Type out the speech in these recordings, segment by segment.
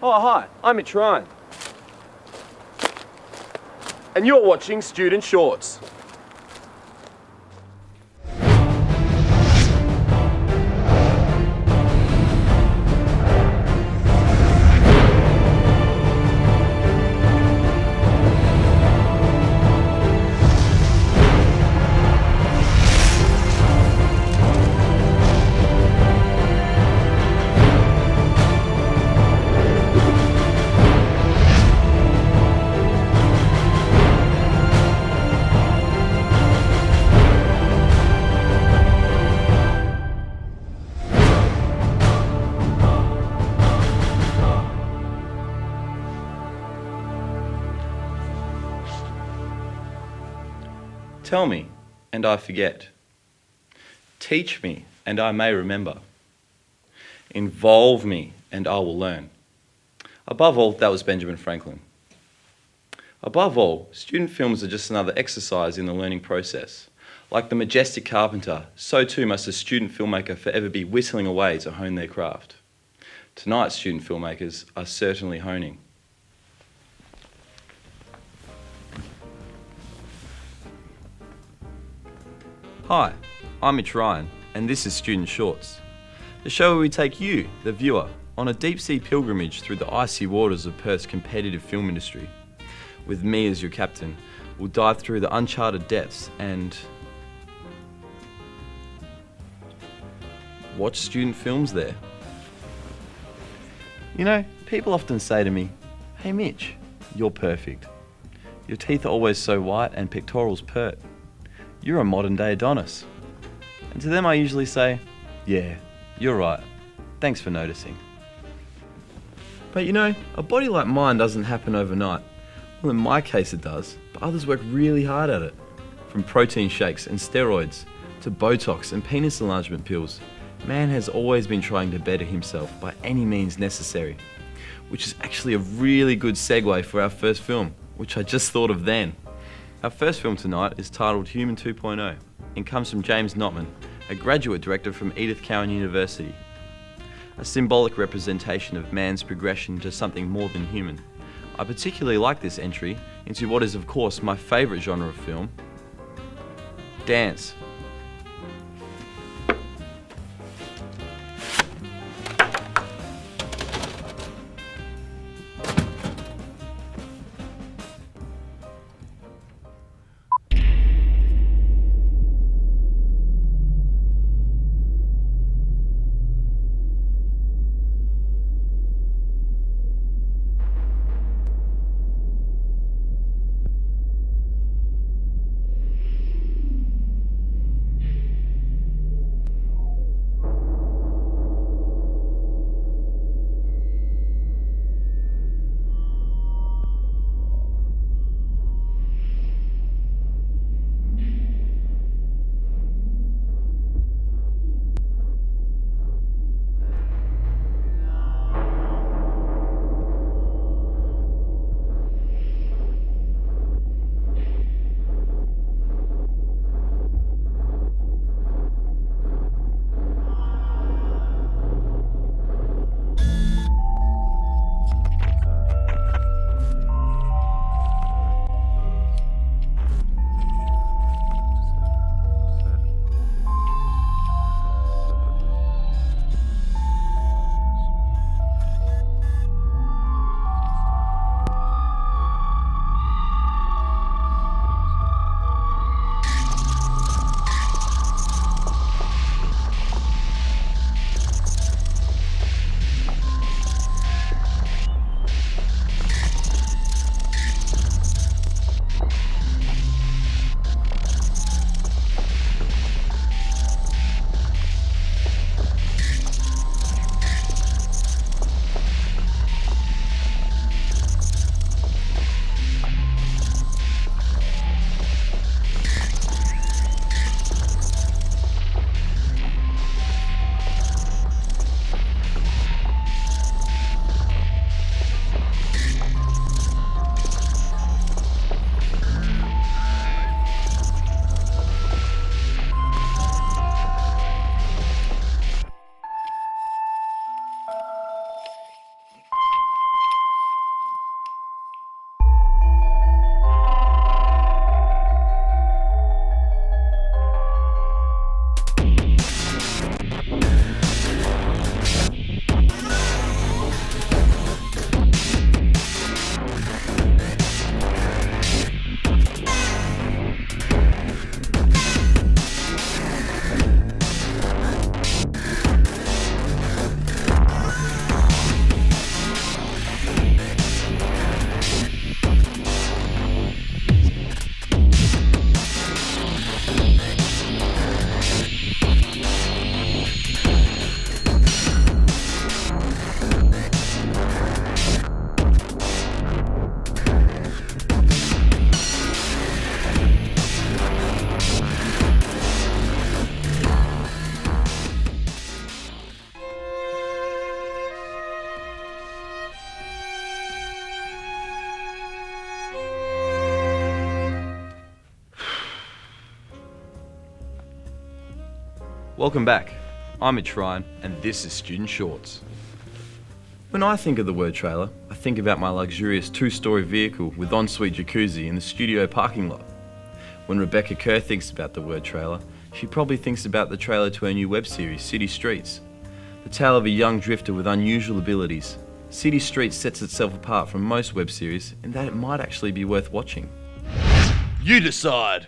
Oh, hi, I'm Ryan. And you're watching Student Shorts. Tell me, and I forget. Teach me, and I may remember. Involve me, and I will learn. Above all, that was Benjamin Franklin. Above all, student films are just another exercise in the learning process. Like the majestic carpenter, so too must a student filmmaker forever be whistling away to hone their craft. Tonight's student filmmakers are certainly honing. Hi, I'm Ryan, and this is Student Shorts, the show where we take you, the viewer, on a deep-sea pilgrimage through the icy waters of Perth's competitive film industry. With me as your captain, we'll dive through the uncharted depths and watch student films there. You know, people often say to me, "Hey Mitch, you're perfect. Your teeth are always so white and pectorals pert. You're a modern day Adonis." And to them I usually say, "Yeah, you're right. Thanks for noticing." But you know, a body like mine doesn't happen overnight. Well, in my case it does, but others work really hard at it. From protein shakes and steroids, to Botox and penis enlargement pills, man has always been trying to better himself by any means necessary. Which is actually a really good segue for our first film, which I just thought of then. Our first film tonight is titled Human 2.0 and comes from James Notman, a graduate director from Edith Cowan University. A symbolic representation of man's progression to something more than human. I particularly like this entry into what is of course my favourite genre of film, dance. Welcome back. I'm Mitch Ryan, and this is Student Shorts. When I think of the word trailer, I think about my luxurious 2-story vehicle with ensuite jacuzzi in the studio parking lot. When Rebecca Kerr thinks about the word trailer, she probably thinks about the trailer to her new web series, City Streets. The tale of a young drifter with unusual abilities. City Streets sets itself apart from most web series in that it might actually be worth watching. You decide!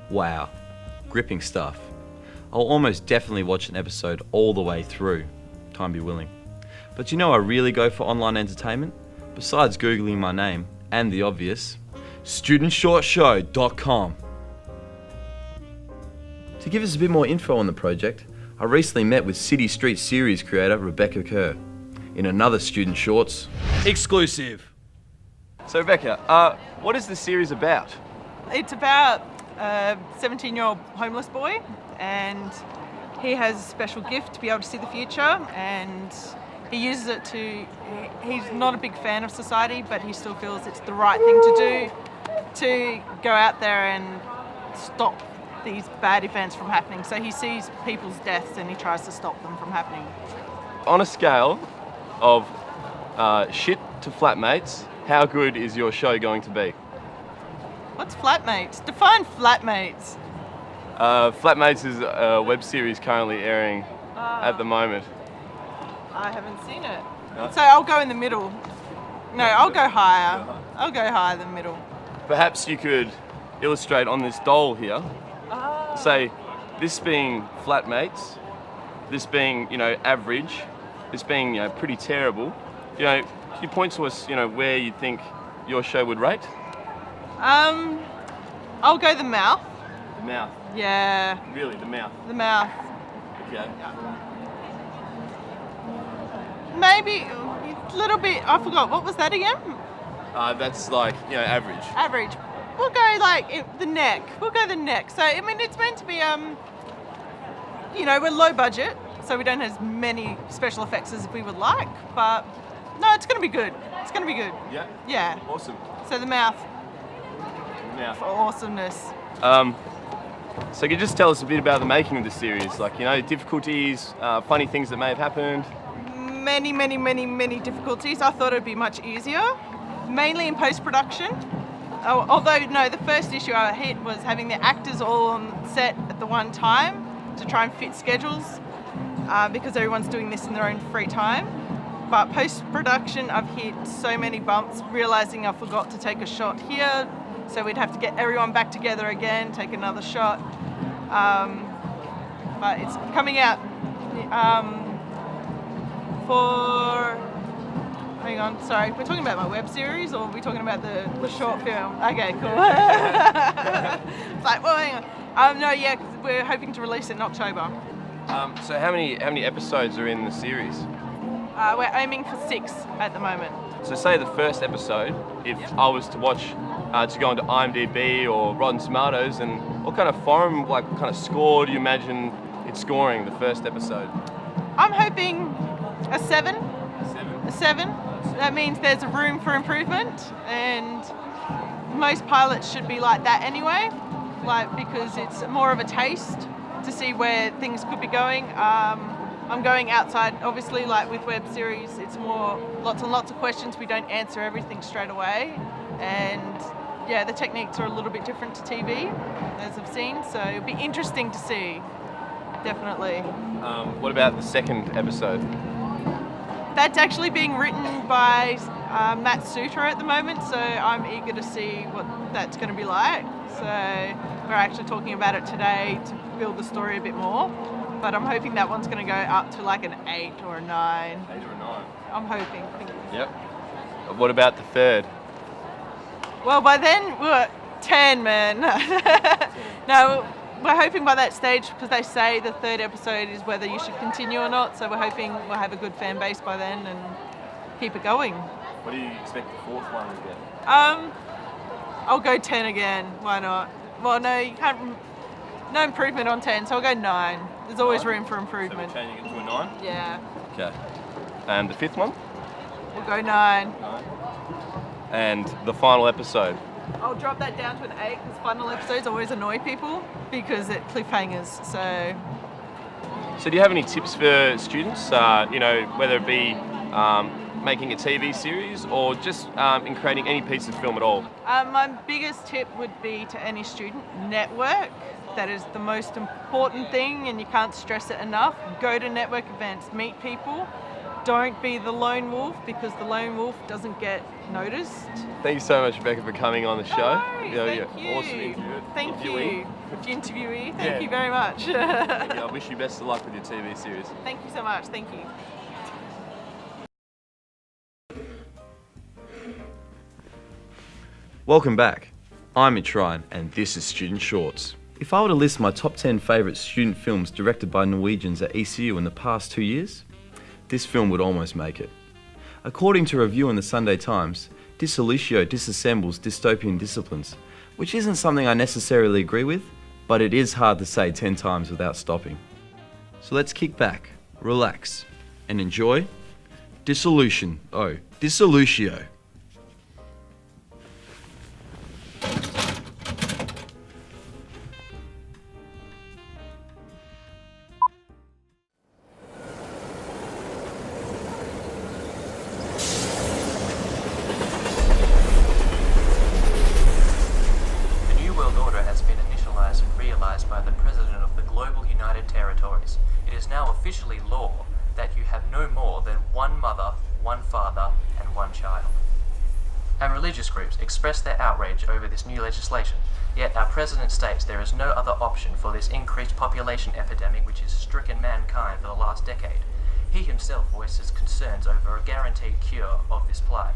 Wow, gripping stuff. I'll almost definitely watch an episode all the way through, time be willing. But you know I really go for online entertainment? Besides Googling my name, and the obvious, studentshortshow.com. To give us a bit more info on the project, I recently met with City Street series creator Rebecca Kerr in another Student Shorts exclusive. So Rebecca, what is this series about? It's about a 17-year-old homeless boy, and he has a special gift to be able to see the future, and he uses it to... He's not a big fan of society, but he still feels it's the right thing to do to go out there and stop these bad events from happening. So he sees people's deaths and he tries to stop them from happening. On a scale of shit to flatmates, how good is your show going to be? What's Flatmates? Define Flatmates. Flatmates is a web series currently airing at the moment. I haven't seen it. So I'll go in the middle. No, I'll go higher. I'll go higher than middle. Perhaps you could illustrate on this doll here, say this being flatmates, this being, average, this being, pretty terrible. Can you point to us, where you think your show would rate? I'll go the mouth. The mouth. Yeah. Really, the mouth. The mouth. Okay. Maybe a little bit. I forgot. What was that again? That's like, you know, average. Average. We'll go like the neck. We'll go the neck. So I mean, it's meant to be you know, we're low budget, so we don't have as many special effects as we would like. But no, it's going to be good. It's going to be good. Yeah. Yeah. Awesome. So the mouth. Mouth. For awesomeness. So can you just tell us a bit about the making of the series? Like, you know, difficulties, funny things that may have happened. Many difficulties. I thought it'd be much easier, mainly in post-production. Although, no, the first issue I hit was having the actors all on set at the one time to try and fit schedules, because everyone's doing this in their own free time. But post-production, I've hit so many bumps, realizing I forgot to take a shot here, so we'd have to get everyone back together again, take another shot. But it's coming out hang on, sorry, we're talking about my web series, or are we talking about the short film? Okay, cool. It's like, well, hang on. No, yeah, 'cause we're hoping to release it in October. So how many episodes are in the series? We're aiming for 6 at the moment. So say the first episode, if I was to watch, to go into IMDb or Rotten Tomatoes, and what kind of forum, like what kind of score do you imagine it's scoring, the first episode? I'm hoping a 7. A 7? A 7. That means there's a room for improvement, and most pilots should be like that anyway, because it's more of a taste to see where things could be going. I'm going outside, obviously, like with web series, it's more lots and lots of questions. We don't answer everything straight away, and yeah, the techniques are a little bit different to TV, as I've seen, so it'll be interesting to see, definitely. What about the second episode? That's actually being written by Matt Suter at the moment, so I'm eager to see what that's going to be like. So we're actually talking about it today to build the story a bit more, but I'm hoping that one's going to go up to like an 8 or a 9. 8 or a 9? I'm hoping. Yep. What about the third? Well, by then we're 10, man. No, we're hoping by that stage, because they say the third episode is whether you should continue or not, so we're hoping we'll have a good fan base by then and keep it going. What do you expect the fourth one to get? I'll go 10 again. Why not? Well, no, you can't. No improvement on 10, so I'll go 9. There's always room for improvement. So we're changing it to a 9? Yeah. Okay. And the fifth one? We'll go 9. 9. And the final episode? I'll drop that down to an 8, because final episodes always annoy people because it cliffhangers. So do you have any tips for students? You know, whether it be making a TV series or just in creating any piece of film at all? My biggest tip would be to any student: network. That is the most important thing, and you can't stress it enough. Go to network events, meet people. Don't be the lone wolf, because the lone wolf doesn't get noticed. Thank you so much, Rebecca, for coming on the show. Thank you. Awesome interview. Thank you. Interviewee. Thank you very much. Thank you. I wish you best of luck with your TV series. Thank you so much. Thank you. Welcome back. I'm Mitch Ryan, and this is Student Shorts. If I were to list my top 10 favourite student films directed by Norwegians at ECU in the past 2 years, this film would almost make it. According to a review in the Sunday Times, Dissolutio disassembles dystopian disciplines, which isn't something I necessarily agree with, but it is hard to say 10 times without stopping. So let's kick back, relax, and enjoy Dissolutio. by the President of the Global United Territories. It is now officially law that you have no more than one mother, one father, and one child. And religious groups express their outrage over this new legislation, yet our President states there is no other option for this increased population epidemic which has stricken mankind for the last decade. He himself voices concerns over a guaranteed cure of this plight.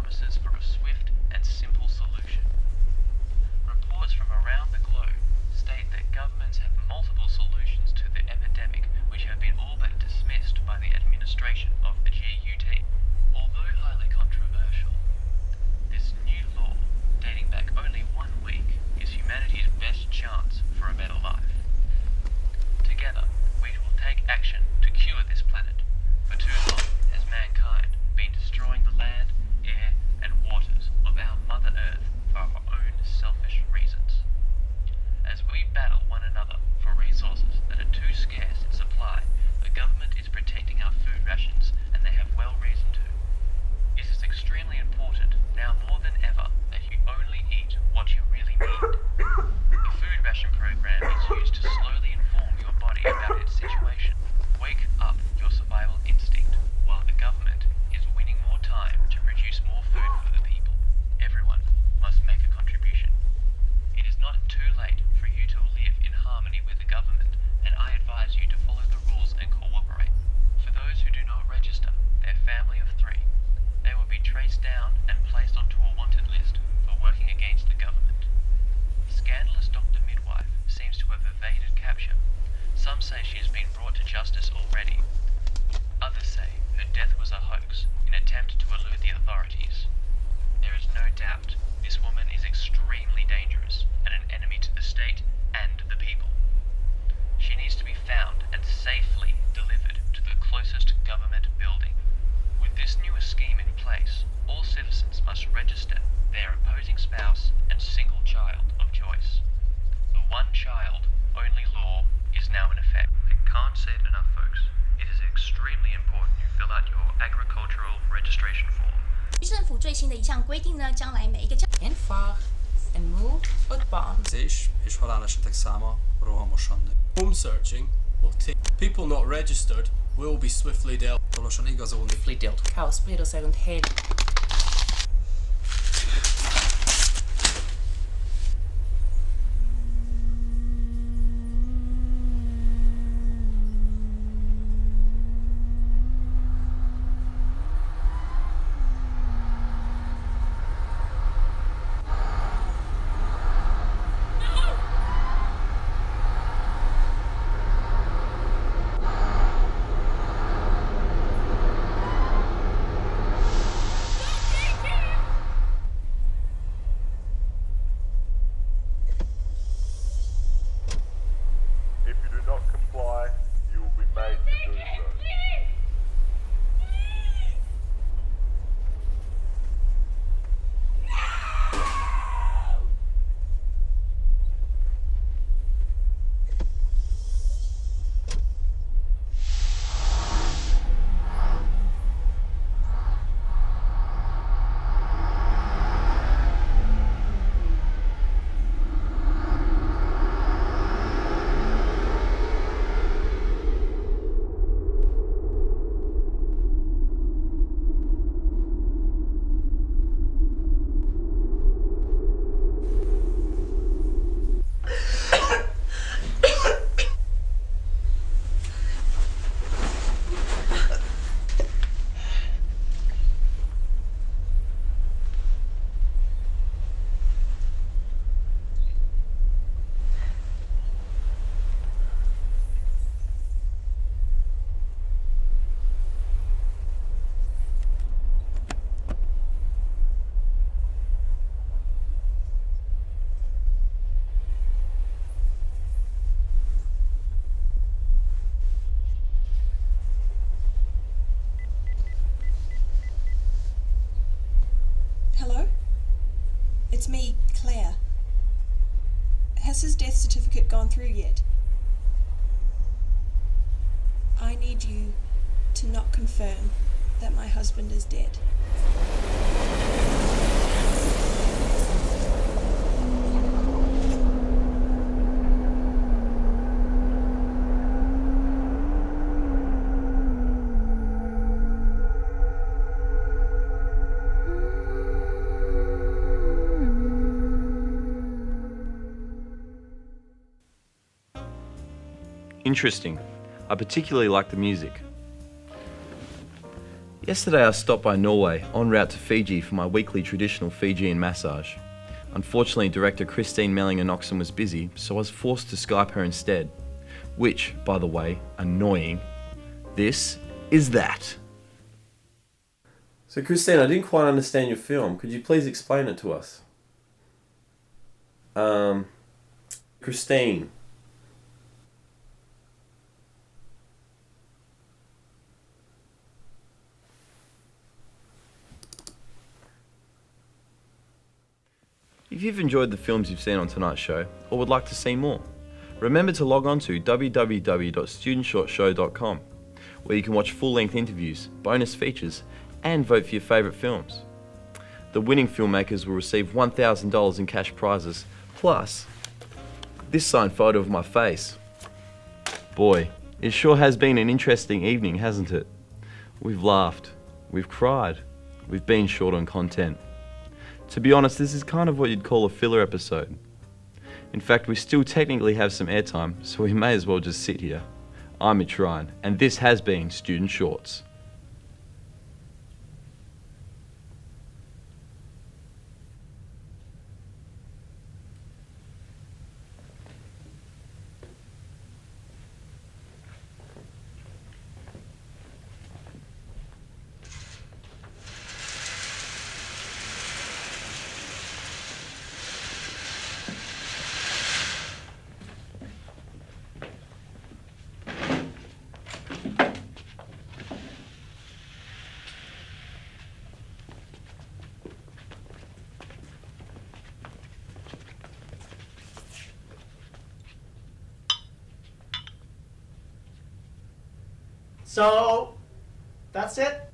promises for a swift and simple solution. Reports from around the globe state that governments have multiple solutions to the epidemic which have been all but dismissed by the administration of the GUT. Although highly controversial, this new law, dating back only 1 week, is humanity's best chance for a better life. Together, we will take action to cure this planet. For too long has mankind been destroying the land, air, and waters of our Mother Earth for our own selfish reasons. As we battle one another for resources that are too scarce in supply, the government is protecting our food rations, and they have well reason to. It is extremely important, now more than ever, that you only eat what you really need. The food ration program is used to slowly inform your body about its situation. Wake up your survival instinct, while the government is winning more time to produce more food for the people. Everyone must make a contribution. It is not too late for you to live in harmony with the government, and I advise you to follow the rules and cooperate. For those who do not register their family of 3, they will be traced down and placed onto a wanted list for working against the government. Scandalous Dr. Midwife seems to have evaded capture. Some say she has been brought to justice already. Others say her death was a hoax, an attempt to elude the authorities. There is no doubt this woman is extremely dangerous and an enemy to the state and the people. She needs to be found and safely delivered to the closest government building. With this newest scheme in place, all citizens must register their opposing spouse and single child of choice. The one child only law is now in effect. I can't say it enough, folks. It is extremely important you fill out your agricultural registration form. 政府最新的一项规定呢，将来每一个Én far and move odban. És halálesetek száma rohamosan nő. Home searching will take people not registered will be swiftly dealt. Tolosan igazolni. Kaos Spridországon hely. It's me, Claire. Has his death certificate gone through yet? I need you to not confirm that my husband is dead. Interesting. I particularly like the music. Yesterday I stopped by Norway en route to Fiji for my weekly traditional Fijian massage. Unfortunately, director Kristine Meling Enoksen was busy, so I was forced to Skype her instead. Which, by the way, annoying. This is that. So Kristine, I didn't quite understand your film. Could you please explain it to us? Kristine. If you've enjoyed the films you've seen on tonight's show, or would like to see more, remember to log on to www.studentshortshow.com, where you can watch full-length interviews, bonus features, and vote for your favourite films. The winning filmmakers will receive $1,000 in cash prizes, plus this signed photo of my face. Boy, it sure has been an interesting evening, hasn't it? We've laughed, we've cried, we've been short on content. To be honest, this is kind of what you'd call a filler episode. In fact, we still technically have some airtime, so we may as well just sit here. I'm Mitch Ryan, and this has been Student Shorts. So, that's it?